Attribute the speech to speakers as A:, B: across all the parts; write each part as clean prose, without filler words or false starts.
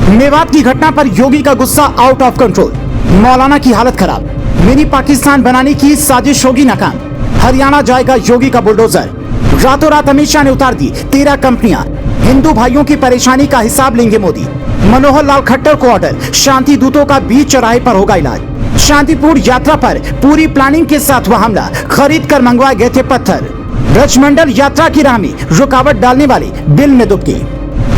A: मेवात की घटना पर योगी का गुस्सा आउट ऑफ कंट्रोल। मौलाना की हालत खराब। मिनी पाकिस्तान बनाने की साजिश होगी नाकाम। हरियाणा जाएगा योगी का बुलडोजर। रातों रात अमित शाह ने उतार दी 13 कंपनियां। हिंदू भाइयों की परेशानी का हिसाब लेंगे मोदी। मनोहर लाल खट्टर को ऑर्डर, शांति दूतों का बीच चौराहे पर होगा इलाज। शांतिपूर्ण यात्रा पर पूरी प्लानिंग के साथ हुआ हमला, खरीद कर मंगवाए गए थे पत्थर। ब्रजमंडल यात्रा की राह में रुकावट डालने वाले बिल में दुबकी।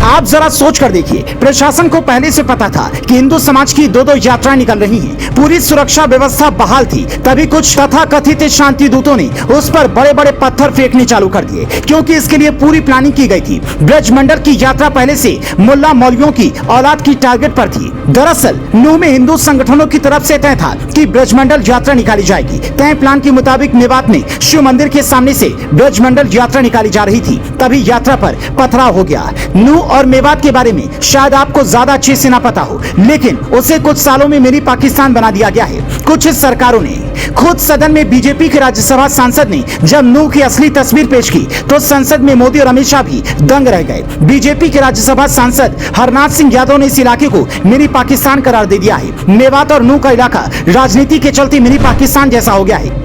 A: आप जरा सोच कर देखिए, प्रशासन को पहले से पता था कि हिंदू समाज की दो यात्राएं निकल रही हैं। पूरी सुरक्षा व्यवस्था बहाल थी, तभी कुछ तथाकथित शांति दूतों ने उस पर बड़े बड़े पत्थर फेंकने चालू कर दिए, क्योंकि इसके लिए पूरी प्लानिंग की गई थी। ब्रजमंडल की यात्रा पहले से मुल्ला मौलवियों की औलाद की टारगेट पर थी। दरअसल नूह में हिंदू संगठनों की तरफ से तय था कि ब्रजमंडल यात्रा निकाली जाएगी। तय प्लान के मुताबिक मेवात में शिव मंदिर के सामने से ब्रजमंडल यात्रा निकाली जा रही थी, तभी यात्रा पर पथराव हो गया। नूह और मेवात के बारे में शायद आपको ज्यादा अच्छे से ना पता हो, लेकिन उसे कुछ सालों में मिनी पाकिस्तान बना दिया गया है कुछ सरकारों ने। खुद सदन में बीजेपी के राज्यसभा सांसद ने जब नूह की असली तस्वीर पेश की तो संसद में मोदी और अमित शाह भी दंग रह गए। बीजेपी के राज्यसभा सांसद हरनाथ सिंह यादव ने इस इलाके को मिनी पाकिस्तान करार दे दिया है। मेवात और नूह का इलाका राजनीति के चलते मिनी पाकिस्तान जैसा हो गया है।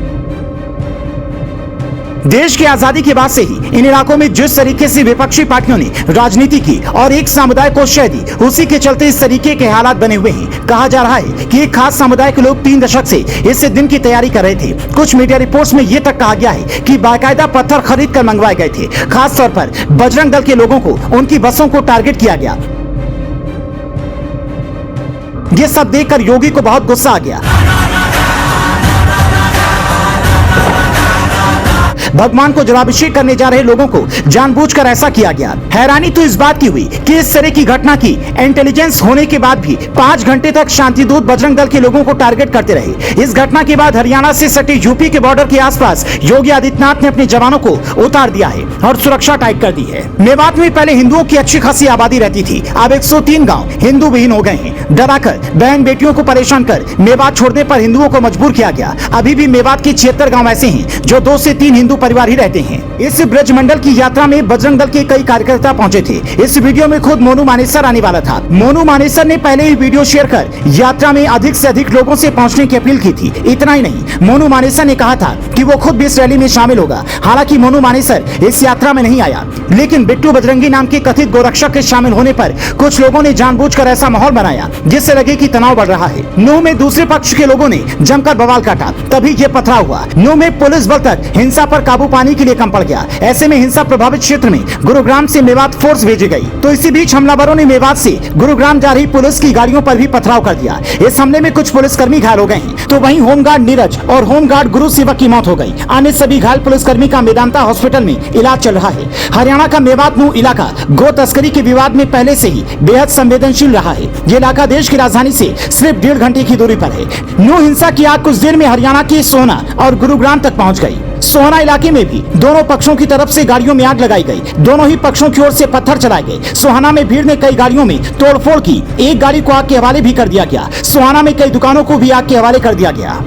A: देश की आजादी के बाद से ही इन इलाकों में जिस तरीके से विपक्षी पार्टियों ने राजनीति की और एक समुदाय को शह दी, उसी के चलते इस तरीके के हालात बने हुए हैं। कहा जा रहा है कि एक खास समुदाय के लोग 3 दशक से इस दिन की तैयारी कर रहे थे। कुछ मीडिया रिपोर्ट्स में यह तक कहा गया है कि बाकायदा पत्थर खरीद कर मंगवाए गए थे। खास तौर पर बजरंग दल के लोगों को उनकी बसों को टारगेट किया गया। ये सब देखकर योगी को बहुत गुस्सा आ गया। भगवान को जलाभिषेक करने जा रहे लोगों को जानबूझकर ऐसा किया गया। हैरानी तो इस बात की हुई कि इस तरह की घटना की इंटेलिजेंस होने के बाद भी 5 घंटे तक शांतिदूत बजरंग दल के लोगों को टारगेट करते रहे। इस घटना के बाद हरियाणा से सटे यूपी के बॉर्डर के आसपास योगी आदित्यनाथ ने अपने जवानों को उतार दिया है और सुरक्षा टाइट कर दी है। मेवात में पहले हिंदुओं की अच्छी खासी आबादी रहती थी, अब 103 गाँव हिंदू विहीन हो गए हैं। डराकर बहन बेटियों को परेशान कर मेवात छोड़ने पर हिंदुओं को मजबूर किया गया। अभी भी मेवात के 76 गाँव ऐसे हैं जो 2 से 3 हिंदू परिवार ही रहते हैं। इस ब्रजमंडल की यात्रा में बजरंग दल के कई कार्यकर्ता पहुंचे थे। इस वीडियो में खुद मोनू मानेसर आने वाला था। मोनू मानेसर ने पहले ही वीडियो शेयर कर यात्रा में अधिक से अधिक लोगों से पहुंचने की अपील की थी। इतना ही नहीं, मोनू मानेसर ने कहा था कि वो खुद भी इस रैली में शामिल होगा। हालांकि मोनू मानेसर इस यात्रा में नहीं आया, लेकिन बिट्टू बजरंगी नाम के कथित गोरक्षक के शामिल होने पर कुछ लोगों ने जानबूझकर ऐसा माहौल बनाया जिससे लगे कि तनाव बढ़ रहा है। नूह में दूसरे पक्ष के लोगों ने जमकर बवाल काटा, तभी ये पथराव हुआ। नूह में पुलिस बल तक हिंसा पर काबू पाने के लिए कम पड़ गया। ऐसे में हिंसा प्रभावित क्षेत्र में गुरुग्राम से मेवात फोर्स भेजी गई, तो इसी बीच हमलावरों ने मेवात से गुरुग्राम जा रही पुलिस की गाड़ियों पर भी पथराव कर दिया। इस हमले में कुछ पुलिसकर्मी घायल हो गए हैं, तो वहीं होमगार्ड नीरज और होमगार्ड गुरु सेवक की मौत हो गई। अन्य सभी घायल पुलिसकर्मी का मेदांता हॉस्पिटल में इलाज चल रहा है। हरियाणा का मेवात नूह इलाका गो तस्करी के विवाद में पहले से ही बेहद संवेदनशील रहा है। ये इलाका देश की राजधानी से सिर्फ 1.5 घंटे की दूरी पर है। नूह हिंसा की आग कुछ देर में हरियाणा के सोहना और गुरुग्राम तक पहुंच गई। सोहना इलाके में भी दोनों पक्षों की तरफ से गाड़ियों में आग लगाई गई। दोनों ही पक्षों की ओर से पत्थर चलाए गए। सोहना में भीड़ ने कई गाड़ियों में तोड़फोड़ की। एक गाड़ी को आग के हवाले भी कर दिया गया। सोहना में कई दुकानों को भी आग के हवाले कर दिया गया।